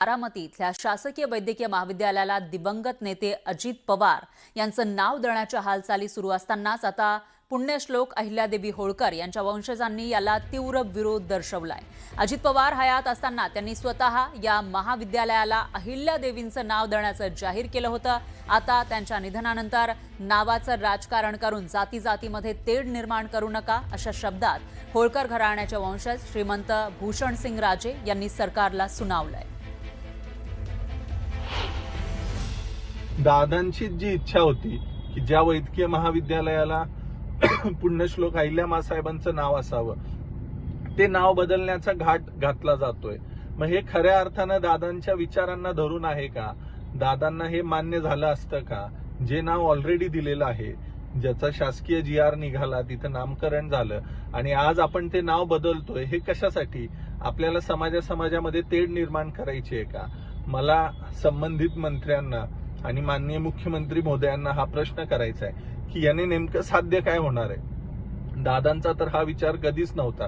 बारामती इथल्या शासकीय वैद्यकीय महाविद्यालयाला दिवंगत नेते अजित पवार यांचं नाव देण्याच्या हालचाली सुरू असतानाच आता पुण्यश्लोक अहिल्यादेवी होळकर यांच्या वंशजांनी याला तीव्र विरोध दर्शवलाय। अजित पवार हयात असताना त्यांनी स्वतः या महाविद्यालयाला अहिल्यादेवींचं नाव देण्याचं जाहीर केलं होतं। आता त्यांच्या निधनानंतर नावाचं राजकारण करून जातीमध्ये तेढ निर्माण करू नका अशा शब्दात होळकर घराण्याचे वंशज श्रीमंत भूषणसिंग राजे यांनी सरकारला सुनावलंय। दादांची जी इच्छा होती की ज्या वैद्यकीय महाविद्यालयाला पुण्यश्लोक अहिल्यामाँ साहेबांचं नाव असावं, ते नाव बदलण्याचा घाट घातला जातोय। मग हे खऱ्या अर्थानं दादांच्या विचारांना धरून आहे का? दादांना हे मान्य झालं असतं का? जे नाव ऑलरेडी दिलेलं आहे, ज्याचा शासकीय GR निघाला, तिथं नामकरण झालं आणि आज आपण ते नाव बदलतोय, हे कशासाठी? आपल्याला समाजामध्ये तेढ निर्माण करायची आहे का? मला संबंधित मंत्र्यांना आणि माननीय मुख्यमंत्री महोदयांना हा प्रश्न करायचा आहे की याने नेमकं साध्य काय होणार आहे? दादांचा तर हा विचार कधीच नव्हता।